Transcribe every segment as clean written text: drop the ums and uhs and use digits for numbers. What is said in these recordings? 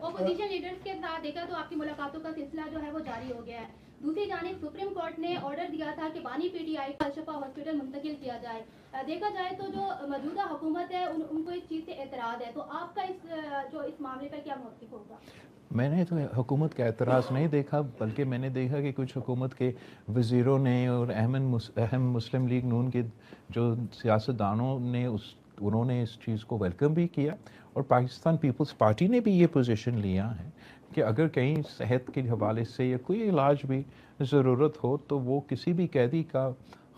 Opposition leaders کے ساتھ دیکھا تو آپ کی ملاقاتوں کا سلسلہ جو ہے وہ جاری ہو گیا ہے. دوسری جانب سپریم کورٹ نے آرڈر دیا تھا کہ بانی پی ٹی آئی کا الشفا ہاسپٹل منتقل کیا جائے. دیکھا جائے تو جو موجودہ حکومت ہے ان کو اس چیز سے اعتراض ہے, تو آپ کا اس معاملے پر کیا موقف ہوگا؟ میں نے تو حکومت کا اعتراض نہیں دیکھا, بلکہ میں نے دیکھا کہ کچھ حکومت کے وزیروں نے اور اہم مسلم لیگ نون کے جو سیاستدانوں نے انہوں نے اس چیز کو ویلکم بھی کیا, اور پاکستان پیپلز پارٹی نے بھی یہ پوزیشن لیا ہے کہ اگر کہیں صحت کے حوالے سے یا کوئی علاج بھی ضرورت ہو تو وہ کسی بھی قیدی کا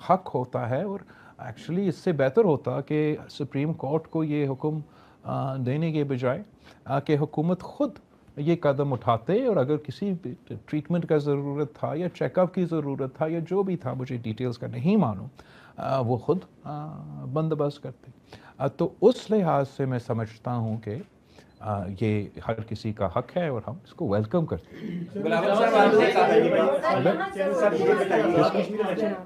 حق ہوتا ہے. اور ایکچولی اس سے بہتر ہوتا کہ سپریم کورٹ کو یہ حکم دینے کے بجائے کہ حکومت خود یہ قدم اٹھاتے, اور اگر کسی ٹریٹمنٹ کا ضرورت تھا یا چیک اپ کی ضرورت تھا یا جو بھی تھا, مجھے ڈیٹیلز کا نہیں معلوم, وہ خود بندوبست کرتے. تو اس لحاظ سے میں سمجھتا ہوں کہ یہ ہر کسی کا حق ہے اور ہم اس کو ویلکم کرتے ہیں.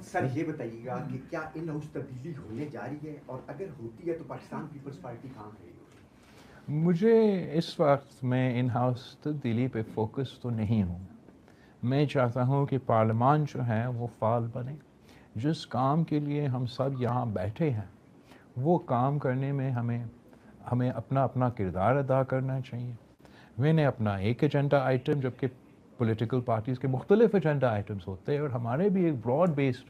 سر یہ بتائیے گا کہ کیا ان ہاؤس تبدیلی ہونے جا رہی ہے, اور اگر ہوتی ہے تو پاکستان پیپلز پارٹی کہاں کھڑی ہوگی؟ مجھے اس وقت میں ان ہاؤس تبدیلی پہ فوکس تو نہیں ہوں. میں چاہتا ہوں کہ پارلیمان جو ہے وہ فعال بنے. جس کام کے لیے ہم سب یہاں بیٹھے ہیں وہ کام کرنے میں ہمیں اپنا کردار ادا کرنا چاہیے. میں نے اپنا ایک ایجنڈا آئٹم, جبکہ پولیٹیکل پارٹیز کے مختلف ایجنڈا آئٹمز ہوتے ہیں, اور ہمارے بھی ایک براڈ بیسڈ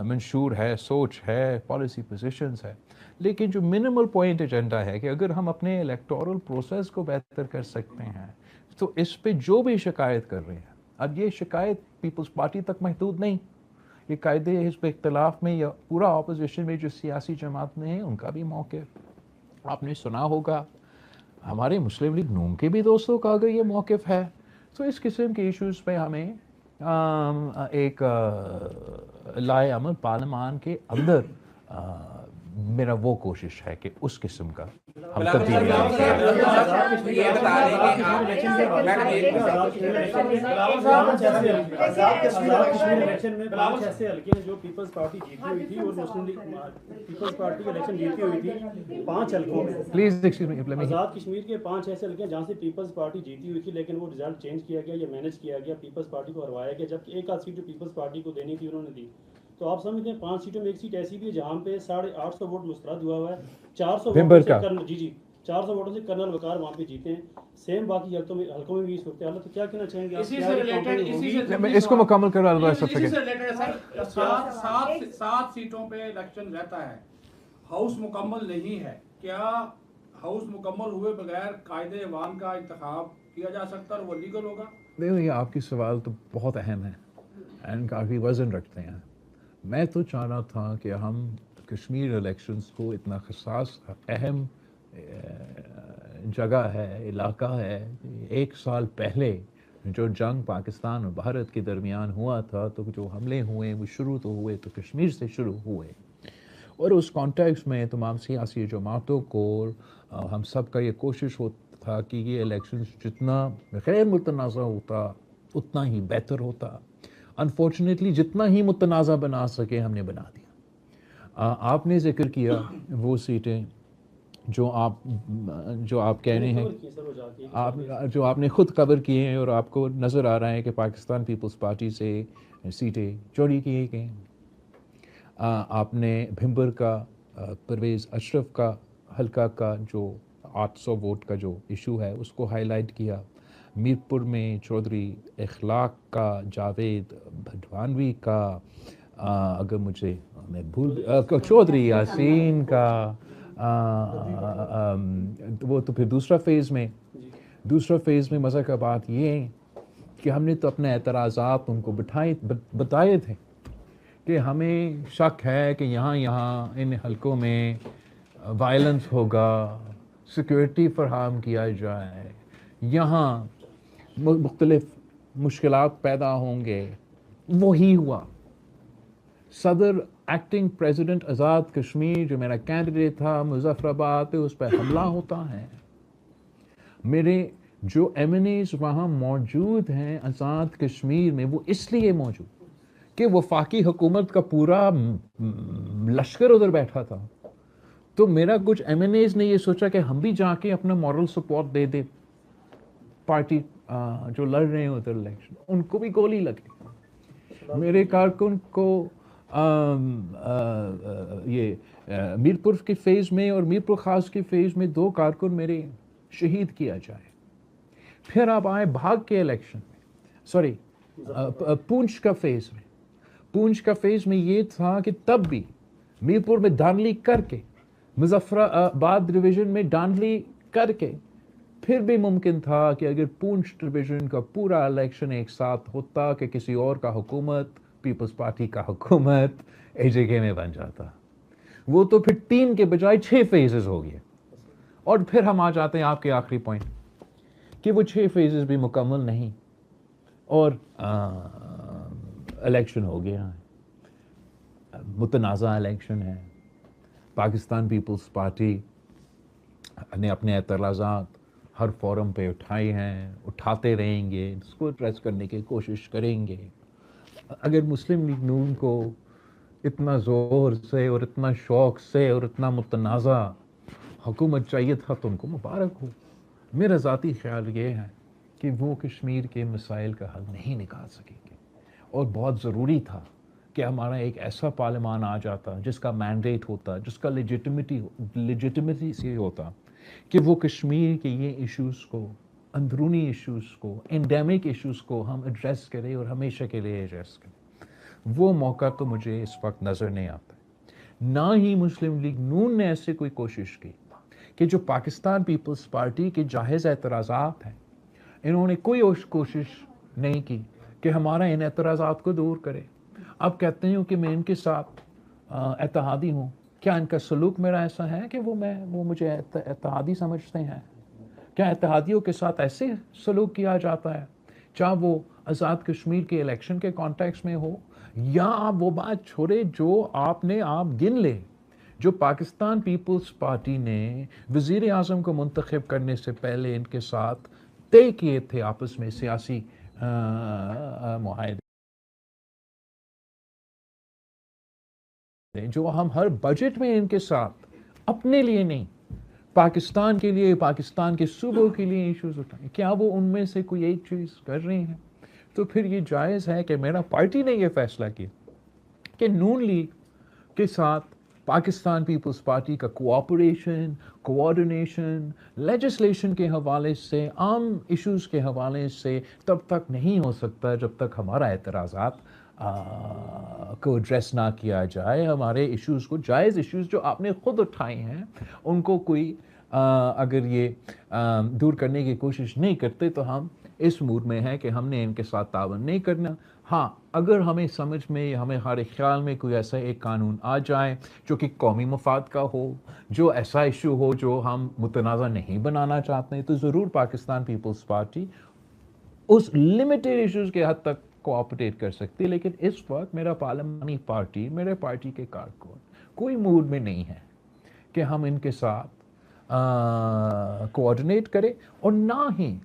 منشور ہے, سوچ ہے, پالیسی پوزیشنز ہے. لیکن جو منیمل پوائنٹ ایجنڈا ہے کہ اگر ہم اپنے الیکٹورل پروسیس کو بہتر کر سکتے ہیں تو اس پہ جو بھی شکایت کر رہے ہیں, اب یہ شکایت پیپلز پارٹی تک محدود نہیں, یہ قاعدے حزب اختلاف میں یا پورا اپوزیشن میں جو سیاسی جماعت میں ہیں ان کا بھی موقف. آپ نے سنا ہوگا ہمارے مسلم لیگ نون کے بھی دوستوں کا اگر یہ موقف ہے, تو اس قسم کے ایشوز پہ ہمیں ایک لائے عمل پارلیمان کے اندر میرا وہ کوشش ہے کہ اس قسم کا ہم تبدیلی ایسے حلقے جو پیپلز پارٹی جیتی ہوئی تھی اور مسلم لیگ پیپلز پارٹی الیکشن جیتی ہوئی تھی 5 حلقوں میں, پلیز آزاد کشمیر کے 5 ایسے حلقے جہاں سے پیپلز پارٹی جیتی ہوئی تھی, لیکن وہ رزلٹ چینج کیا گیا یا مینیج کیا گیا, پیپلز پارٹی کو ہروایا گیا, جبکہ ایک آدھ سیٹ جو پیپلز پارٹی کو دینی تھی انہوں نے دی. تو آپ سمجھتے ہیں 5 سیٹوں میں ایک سیٹ ایسی بھی ہے جہاں پہ 850 ووٹ مسترد ہوا ہے, 400 ووٹوں سے 400 ووٹوں سے کرنل وقار وہاں پہ جیتے ہیں. سیم باقی حلقوں میں بھی صورتحال ہے. تو کیا کہنا چاہیں گے اس کو مکمل کروا دو. اسی سے ریلیٹڈ سر 7 سیٹوں پہ الیکشن رہتا ہے, ہاؤس مکمل نہیں ہے, کیا ہاؤس مکمل ہوئے بغیر قائد ایوان کا انتخاب کیا جا سکتا اور وہ لیگل ہوگا؟ دیکھو, یہ آپ کی سوال تو بہت اہم ہے اینڈ کافی وزن رکھتے ہیں. میں تو چاہ رہا تھا کہ ہم کشمیر الیکشنز کو اتنا حساس اہم جگہ ہے, علاقہ ہے, 1 سال پہلے جو جنگ پاکستان اور بھارت کے درمیان ہوا تھا, تو جو حملے ہوئے وہ شروع تو ہوئے تو کشمیر سے شروع ہوئے, اور اس کانٹیکس میں تمام سیاسی جماعتوں کو ہم سب کا یہ کوشش ہوتا تھا کہ یہ الیکشنز جتنا غیر متنازع ہوتا اتنا ہی بہتر ہوتا. انفارچونیٹلی جتنا ہی متنازع بنا سکے ہم نے بنا دیا. آپ نے ذکر کیا وہ سیٹیں جو آپ کہہ رہے ہیں, جو آپ نے خود کور کیے ہیں, اور آپ کو نظر آ رہا ہے کہ پاکستان پیپلز پارٹی سے سیٹیں چوری کی گئی. آپ نے بھمبر کا پرویز اشرف کا حلقہ کا جو 800 ووٹ کا جو ایشو ہے اس کو ہائی لائٹ کیا. میرپور میں چودھری اخلاق کا, جاوید بھٹوانوی کا, اگر مجھے میں چودھری یاسین کا, وہ تو پھر دوسرا فیز میں مزہ کا بات یہ کہ ہم نے تو اپنے اعتراضات ان کو بتائے تھے کہ ہمیں شک ہے کہ یہاں ان حلقوں میں وائلنس ہوگا, سیکورٹی فراہم کیا جائے, یہاں مختلف مشکلات پیدا ہوں گے. وہی ہوا. صدر ایکٹنگ پریزیڈنٹ آزاد کشمیر جو میرا کینڈیڈیٹ تھا مظفر آباد پہ, اس پہ حملہ ہوتا ہے. میرے جو ایم این ایز وہاں موجود ہیں آزاد کشمیر میں, وہ اس لیے موجود کہ وفاقی حکومت کا پورا لشکر ادھر بیٹھا تھا, تو میرا کچھ ایم این ایز نے یہ سوچا کہ ہم بھی جا کے اپنا مورل سپورٹ دے دے پارٹی جو لڑ رہے ہیں ادھر الیکشن, ان کو بھی گولی لگے. میرے کارکن کو یہ میرپور کے فیز میں اور میرپور خاص کے فیز میں 2 کارکن میرے شہید کیا جائے. پھر آپ آئے بھاگ کے الیکشن میں, سوری پونچھ کا فیز میں. پونچھ کا فیز میں یہ تھا کہ تب بھی میرپور میں دھاندلی کر کے, مظفر آباد ڈویژن میں دھاندلی کر کے, پھر بھی ممکن تھا کہ اگر پونچھ ڈویژن کا پورا الیکشن ایک ساتھ ہوتا کہ کسی اور کا حکومت, پیپلز پارٹی کا حکومت اے جے کے میں بن جاتا. وہ تو پھر 3 کے بجائے 6 فیزز ہو گئے. اور پھر ہم آ جاتے ہیں آپ کے آخری پوائنٹ کہ وہ 6 فیزز بھی مکمل نہیں اور الیکشن ہو گیا ہے, متنازع الیکشن ہے. پاکستان پیپلز پارٹی نے اپنے اعتراضات ہر فورم پہ اٹھائے ہیں, اٹھاتے رہیں گے, اس کو ایڈریس کرنے کی کوشش کریں گے. اگر مسلم لیگ نون کو اتنا زور سے اور اتنا شوق سے اور اتنا متنازع حکومت چاہیے تھا تو ان کو مبارک ہو. میرا ذاتی خیال یہ ہے کہ وہ کشمیر کے مسائل کا حل نہیں نکال سکیں گے, اور بہت ضروری تھا کہ ہمارا ایک ایسا پارلیمان آ جاتا جس کا مینڈیٹ ہوتا, جس کا لیجٹمیسی سے ہوتا کہ وہ کشمیر کے یہ ایشوز کو, اندرونی ایشوز کو, انڈیمک ایشوز کو ہم ایڈریس کریں اور ہمیشہ کے لیے ایڈریس کریں. وہ موقع تو مجھے اس وقت نظر نہیں آتا. نہ ہی مسلم لیگ نون نے ایسے کوئی کوشش کی کہ جو پاکستان پیپلز پارٹی کے جائز اعتراضات ہیں, انہوں نے کوئی کوشش نہیں کی کہ ہمارا ان اعتراضات کو دور کرے. آپ کہتے ہیں کہ میں ان کے ساتھ اتحادی ہوں, کیا ان کا سلوک میرا ایسا ہے کہ وہ مجھے اتحادی سمجھتے ہیں؟ کیا اتحادیوں کے ساتھ ایسے سلوک کیا جاتا ہے, چاہے وہ آزاد کشمیر کے الیکشن کے کانٹیکس میں ہو, یا آپ وہ بات چھوڑے جو آپ گن لے, جو پاکستان پیپلز پارٹی نے وزیر اعظم کو منتخب کرنے سے پہلے ان کے ساتھ طے کیے تھے آپس میں سیاسی معاہدے, جو ہم ہر بجٹ میں ان کے ساتھ اپنے لیے نہیں, پاکستان کے لیے, پاکستان کے صوبوں کے لیے ایشوز اٹھائیں. کیا وہ ان میں سے کوئی ایک چیز کر رہے ہیں؟ تو پھر یہ جائز ہے کہ میرا پارٹی نے یہ فیصلہ کیا کہ نون لیگ کے ساتھ پاکستان پیپلز پارٹی کا کوآپریشن, کوآرڈینیشن, لیجسلیشن کے حوالے سے, عام ایشوز کے حوالے سے تب تک نہیں ہو سکتا جب تک ہمارا اعتراضات کو ایڈریس نہ کیا جائے. ہمارے ایشوز کو, جائز ایشوز جو آپ نے خود اٹھائے ہیں, ان کو کوئی اگر یہ دور کرنے کی کوشش نہیں کرتے تو ہم اس موڈ میں ہے کہ ہم نے ان کے ساتھ تعاون نہیں کرنا. ہاں, اگر ہمیں سمجھ میں, ہمارے خیال میں کوئی ایسا ایک قانون آ جائے جو کہ قومی مفاد کا ہو, جو ایسا ایشو ہو جو ہم متنازع نہیں بنانا چاہتے ہیں, تو ضرور پاکستان پیپلز پارٹی اس لمیٹڈ ایشوز کے حد تک کوآپریٹ کر سکتی ہے. لیکن اس وقت میرا پارلیمانی پارٹی, میرے پارٹی کے کارکن کوئی موڈ میں نہیں ہے کہ ہم ان کے ساتھ کوآرڈینیٹ کریں, اور نہ ہی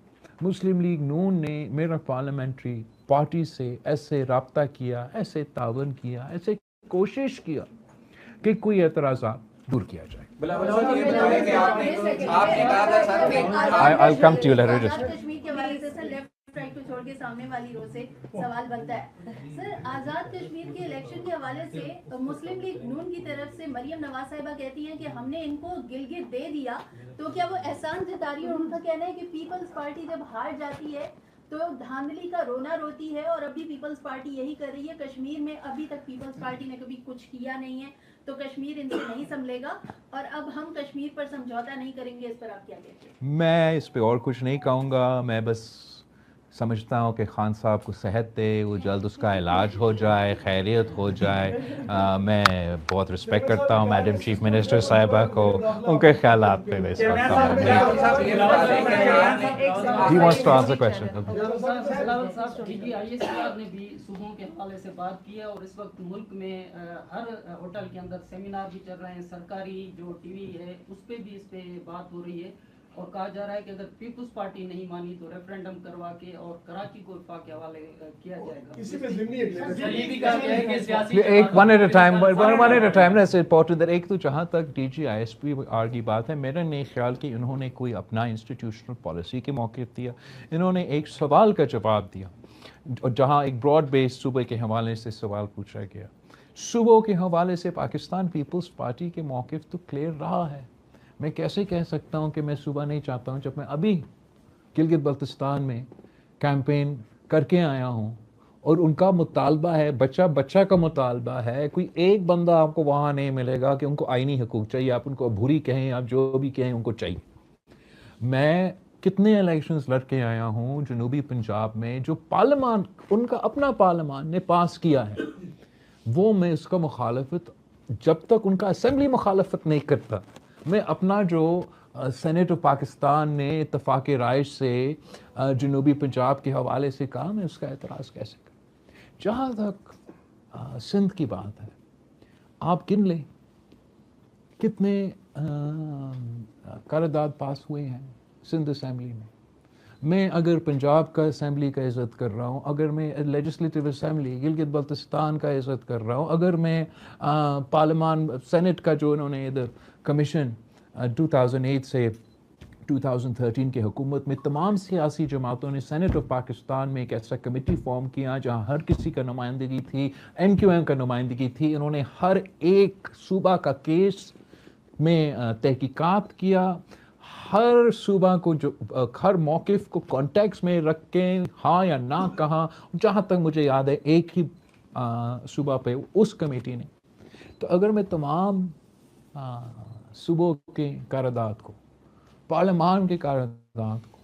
مسلم لیگ نون نے میرا پارلیمنٹری پارٹی سے ایسے رابطہ کیا, ایسے تعاون کیا, ایسے کوشش کیا کہ کوئی اعتراضات دور کیا جائے. I'll come to you later. Kashmir کے حوالے سے سر لیفٹ رائٹ کو چھوڑ کے سامنے والی رو سے سوال بنتا ہے. سر, آزاد کشمیر کے الیکشن کے حوالے سے مسلم لیگ نون کی طرف سے مریم نواز صاحبہ کہتی ہیں کہ ہم نے ان کو گلگت دے دیا, تو کیا وہ احسان جتا رہی ہے؟ اور ان کا کہنا ہے کہ پیپلز پارٹی جب ہار جاتی ہے تو دھاندلی کا رونا روتی ہے, اور ابھی پیپلز پارٹی یہی کر رہی ہے. کشمیر میں ابھی تک پیپلز پارٹی نے کبھی کچھ کیا نہیں ہے, تو کشمیر ان سے نہیں سنبھلے گا, اور اب ہم کشمیر پر سمجھوتا نہیں کریں گے. اس پر آپ کیا کہتے ہیں؟ میں اس پہ اور کچھ نہیں کہوں گا. میں بس سمجھتا ہوں کہ خان صاحب کو صحت دے, وہ جلد اس کا علاج ہو جائے, خیریت ہو جائے. میں بہت رسپیکٹ کرتا ہوں میڈم چیف منسٹر صاحبہ کو, ان کے خیالات پہ میں اس وقت He wants to answer the question. ISPR نے بھی صوبوں کے حوالے سے بات کی ہے, اور اس وقت ملک میں ہر ہوٹل کے اندر سیمینار بھی چل رہے ہیں, سرکاری جو ٹی وی ہے اس پہ بھی اس پہ بات ہو رہی ہے, اور کہا جا رہا ہے کہ اگر پیپلز پارٹی نہیں مانی تو ریفرینڈم کروا کے اور کراچی کو وفاق کے حوالے کیا جائے گا. اسی میں ضمنی یہ بھی کہا گیا ہے کہ سیاسی ایک one at a time نا ایسے امپورٹنٹ. ایک تو جہاں تک D G I S P R کی بات ہے, میرا نہیں خیال کہ انہوں نے کوئی اپنا انسٹیٹیوشنل پالیسی کے موقف دیا. انہوں نے ایک سوال کا جواب دیا, جہاں ایک براڈ بیس صوبے کے حوالے سے سوال پوچھا گیا. صوبوں کے حوالے سے پاکستان پیپلز پارٹی کے موقف تو کلیئر رہا ہے. میں کیسے کہہ سکتا ہوں کہ میں صوبہ نہیں چاہتا ہوں جب میں ابھی گلگت بلتستان میں کیمپین کر کے آیا ہوں اور ان کا مطالبہ ہے, بچہ کا مطالبہ ہے, کوئی ایک بندہ آپ کو وہاں نہیں ملے گا کہ ان کو آئینی حقوق چاہیے, آپ ان کو عبوری کہیں, آپ جو بھی کہیں ان کو چاہیے. میں کتنے الیکشنز لڑ کے آیا ہوں جنوبی پنجاب میں, جو پارلیمان ان کا اپنا پارلیمان نے پاس کیا ہے, وہ میں اس کا مخالفت جب تک ان کا اسمبلی مخالفت نہیں کرتا, میں اپنا جو سینٹ آف پاکستان نے اتفاق رائے سے جنوبی پنجاب کے حوالے سے کہا, میں اس کا اعتراض کیسے کروں. جہاں تک سندھ کی بات ہے, آپ گن لیں کتنے قرارداد پاس ہوئے ہیں سندھ اسمبلی میں. میں اگر پنجاب کا اسمبلی کا عزت کر رہا ہوں, اگر میں لیجسلیٹو اسمبلی گلگت بلتستان کا عزت کر رہا ہوں, اگر میں پارلیمان سینٹ کا جو انہوں نے ادھر کمیشن 2008 سے 2013 کے حکومت میں تمام سیاسی جماعتوں نے سینٹ آف پاکستان میں ایک ایسا کمیٹی فارم کیا جہاں ہر کسی کا نمائندگی تھی, ایم کیو ایم کا نمائندگی تھی. انہوں نے ہر ایک صوبہ کا کیس میں تحقیقات کیا, ہر صوبہ کو جو ہر موقف کو کانٹیکس میں رکھ کے ہاں یا نہ کہا. جہاں تک مجھے یاد ہے ایک ہی صوبہ پہ اس کمیٹی نے. تو اگر میں تمام صوبوں کے قرارداد کو, پارلیمان کے قرارداد کو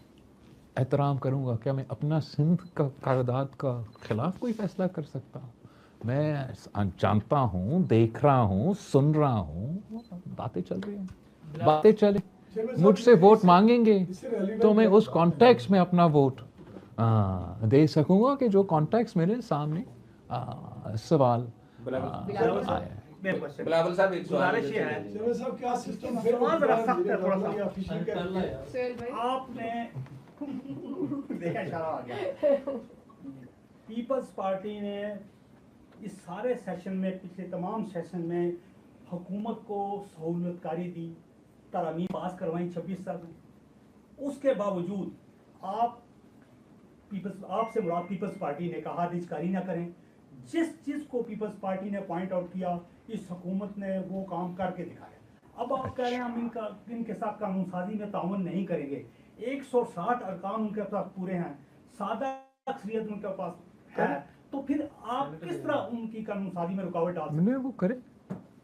احترام کروں گا, کیا میں اپنا سندھ کا قرارداد کا خلاف کوئی فیصلہ کر سکتا ہوں؟ میں جانتا ہوں, دیکھ رہا ہوں, سن رہا ہوں, باتیں چل رہی ہیں, باتیں چلیں. مجھ سے ووٹ مانگیں گے تو میں اس کانٹیکس میں اپنا ووٹ دے سکوں گا کہ جو کانٹیکس میرے سامنے سوال آیا ہے. بلاول صاحب ایک گزارش یہ ہے صاحب کیا سسٹم سوال ذرا سخت ہے تھوڑا سا. آپ نے دیکھا اشارہ آ گیا, پیپلز پارٹی نے اس سارے سیشن میں, پچھلے تمام سیشن میں حکومت کو سہولت کاری دی, ترامیم پاس کروائیں 26 سال میں. اس کے باوجود آپ سے مراد پیپلز پارٹی نے کہا دیج کاری نہ کریں. جس چیز کو پیپلز پارٹی نے پوائنٹ آؤٹ کیا, اس حکومت نے وہ کام کر کے دکھایا. اب آپ کہہ رہے ہیں ہم ان کے ساتھ قانون سازی میں تعاون نہیں کریں گے. 160 ارکان ان کے پاس پورے ہیں, سادہ اکثریت ان کے پاس ہے, تو پھر آپ کس طرح ان کی قانون سازی میں رکاوٹ ڈال سکتے ہیں؟ وہ کریں,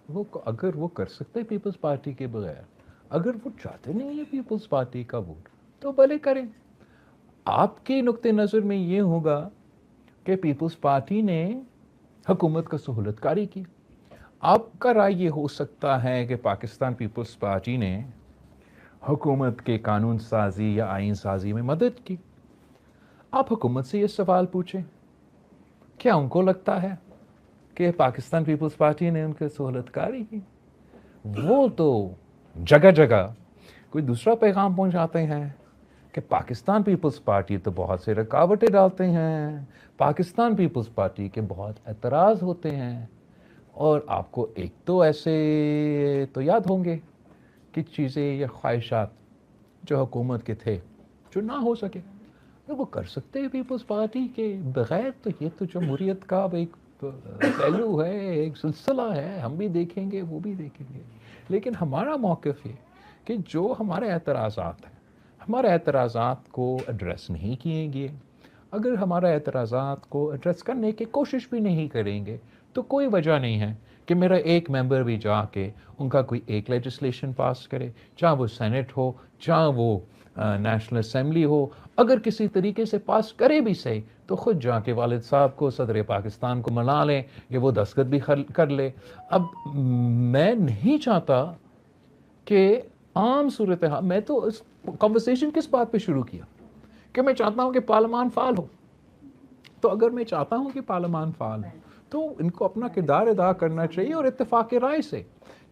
وہ اگر وہ کر سکتے پیپلز پارٹی کے بغیر, اگر وہ چاہتے نہیں ہیں پیپلز پارٹی کا ووٹ تو بھلے کریں. آپ کے نقطہ نظر میں یہ ہوگا کہ پیپلز پارٹی نے حکومت کا سہولت کاری کی. آپ کا رائے یہ ہو سکتا ہے کہ پاکستان پیپلز پارٹی نے حکومت کے قانون سازی یا آئین سازی میں مدد کی. آپ حکومت سے یہ سوال پوچھیں, کیا ان کو لگتا ہے کہ پاکستان پیپلز پارٹی نے ان کے سہولت کاری کی؟ وہ تو جگہ جگہ کوئی دوسرا پیغام پہنچاتے ہیں کہ پاکستان پیپلز پارٹی تو بہت سے رکاوٹیں ڈالتے ہیں, پاکستان پیپلز پارٹی کے بہت اعتراض ہوتے ہیں. اور آپ کو ایک تو ایسے تو یاد ہوں گے کہ چیزیں یا خواہشات جو حکومت کے تھے جو نہ ہو سکے, وہ کر سکتے ہیں پیپلز پارٹی کے بغیر. تو یہ تو جمہوریت کا ایک پہلو ہے, ایک سلسلہ ہے, ہم بھی دیکھیں گے وہ بھی دیکھیں گے. لیکن ہمارا موقف یہ کہ جو ہمارے اعتراضات ہیں, ہمارے اعتراضات کو ایڈریس نہیں کیے گئے, اگر ہمارے اعتراضات کو ایڈریس کرنے کی کوشش بھی نہیں کریں گے, تو کوئی وجہ نہیں ہے کہ میرا ایک ممبر بھی جا کے ان کا کوئی ایک لیجسلیشن پاس کرے, چاہے وہ سینٹ ہو, چاہے وہ نیشنل اسمبلی ہو. اگر کسی طریقے سے پاس کرے بھی صحیح, تو خود جا کے والد صاحب کو, صدر پاکستان کو منا لیں, کہ وہ دستخط بھی کر لے. اب میں نہیں چاہتا کہ عام صورتحال, میں تو اس کنورسیشن کس بات پہ شروع کیا کہ میں چاہتا ہوں کہ پارلیمان فعال ہو. تو اگر میں چاہتا ہوں کہ پارلیمان فعال ہو, تو ان کو اپنا کردار ادا کرنا چاہیے اور اتفاق رائے سے،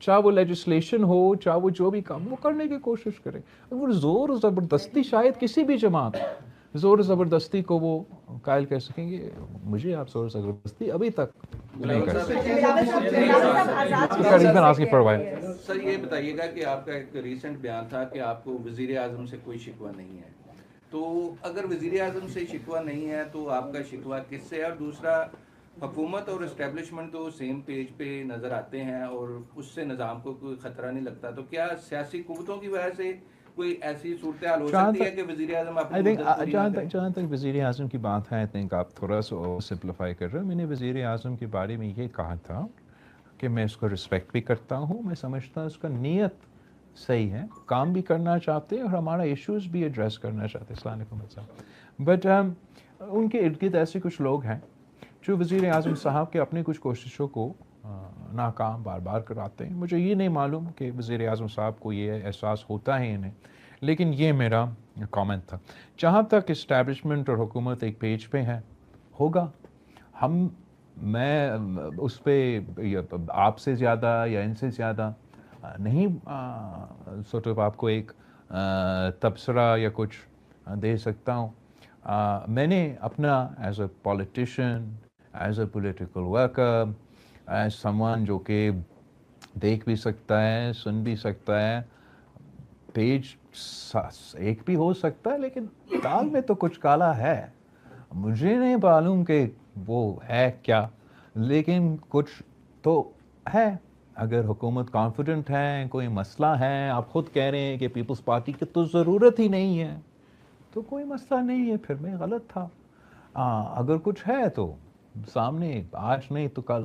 چاہے وہ لیجسلیشن ہو، چاہے وہ جو بھی کام وہ کرنے کی کوشش کرے. وہ زور زبردستی شاید کسی بھی جماعت زور زبردستی کو وہ قائل کہہ سکیں گے. مجھے آپ زور زبردستی ابھی تک نہیں کر سکتے. سر یہ بتائیے گا کہ آپ کا ایک ریسنٹ بیان تھا کہ آپ کو وزیر اعظم سے کوئی شکوہ نہیں ہے، تو اگر وزیر اعظم سے شکوہ نہیں ہے تو آپ کا شکوہ کس سے ہے؟ اور دوسرا، حکومت اور اسٹیبلشمنٹ تو سیم پیج پہ نظر آتے ہیں اور اس سے نظام کو کوئی خطرہ نہیں لگتا، تو کیا سیاسی قوتوں کی وجہ سے کوئی ایسی صورتحال ہو سکتی ہے کہ وزیر اعظم جہاں تک وزیر اعظم کی بات ہے، آپ تھوڑا سا سمپلیفائی کر رہے ہو. میں نے وزیر اعظم کے بارے میں یہ کہا تھا کہ میں اس کو رسپیکٹ بھی کرتا ہوں، میں سمجھتا ہوں اس کا نیت صحیح ہے، کام بھی کرنا چاہتے ہیں اور ہمارا ایشوز بھی ایڈریس کرنا چاہتے ہیں. السلام علیکم صاحب. بٹ ان کے ارد گرد ایسے کچھ لوگ ہیں جو وزیر اعظم صاحب کے اپنی کچھ کوششوں کو ناکام بار بار کراتے ہیں. مجھے یہ نہیں معلوم کہ وزیر اعظم صاحب کو یہ احساس ہوتا ہے انہیں، لیکن یہ میرا کامنٹ تھا. جہاں تک اسٹیبلشمنٹ اور حکومت ایک پیج پہ ہے، ہوگا. میں اس پہ آپ سے زیادہ یا ان سے زیادہ نہیں سورٹ آف آپ کو ایک تبصرہ یا کچھ دے سکتا ہوں. میں نے اپنا as a politician, as a political worker, as some one جو کہ دیکھ بھی سکتا ہے، سن بھی سکتا ہے، پیج ایک بھی ہو سکتا ہے لیکن دال میں تو کچھ کالا ہے. مجھے نہیں معلوم کہ وہ ہے کیا، لیکن کچھ تو ہے. اگر حکومت کانفیڈنٹ ہے، کوئی مسئلہ ہے، آپ خود کہہ رہے ہیں کہ پیپلز پارٹی کی تو ضرورت ہی نہیں ہے، تو کوئی مسئلہ نہیں ہے. پھر میں غلط تھا. اگر کچھ ہے تو سامنے آج نہیں تو کل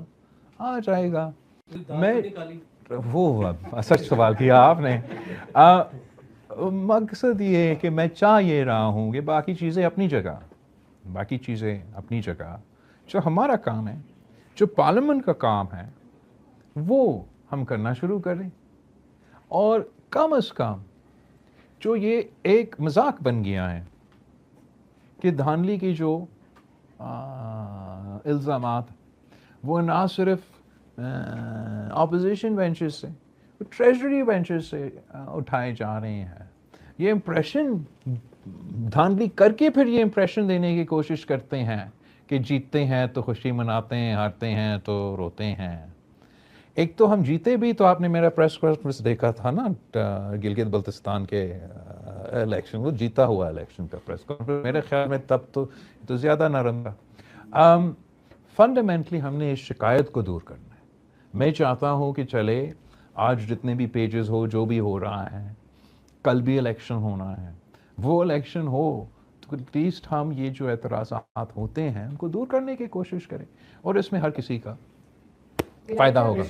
آ جائے گا. میں وہ سچ سوال کیا آپ نے. مقصد یہ ہے کہ میں چاہ یہ رہا ہوں کہ باقی چیزیں اپنی جگہ، جو ہمارا کام ہے، جو پارلیمنٹ کا کام ہے، وہ ہم کرنا شروع کریں. اور کم از کم جو یہ ایک مذاق بن گیا ہے کہ دھاندلی کی جو الزامات وہ نہ صرف اپوزیشن بینچز سے، ٹریجری بینچز سے اٹھائے جا رہے ہیں. یہ امپریشن دھاندلی کر کے پھر یہ امپریشن دینے کی کوشش کرتے ہیں کہ جیتتے ہیں تو خوشی مناتے ہیں، ہارتے ہیں تو روتے ہیں. ایک تو ہم جیتے بھی، تو آپ نے میرا پریس کانفرنس دیکھا تھا نا گلگت بلتستان کے الیکشن، وہ جیتا ہوا الیکشن کا پریس کانفرنس. میرے خیال میں تب تو زیادہ نرم تھا. فنڈامنٹلی ہم نے اس شکایت کو دور کرنا ہے. میں چاہتا ہوں کہ چلے آج جتنے بھی پیجز ہو، جو بھی ہو رہا ہے، کل بھی الیکشن ہونا ہے، وہ الیکشن ہو تو ایٹ لیسٹ ہم یہ جو اعتراضات ہوتے ہیں ان کو دور کرنے کی کوشش کریں اور اس میں ہر کسی کا فائدہ ہوگا.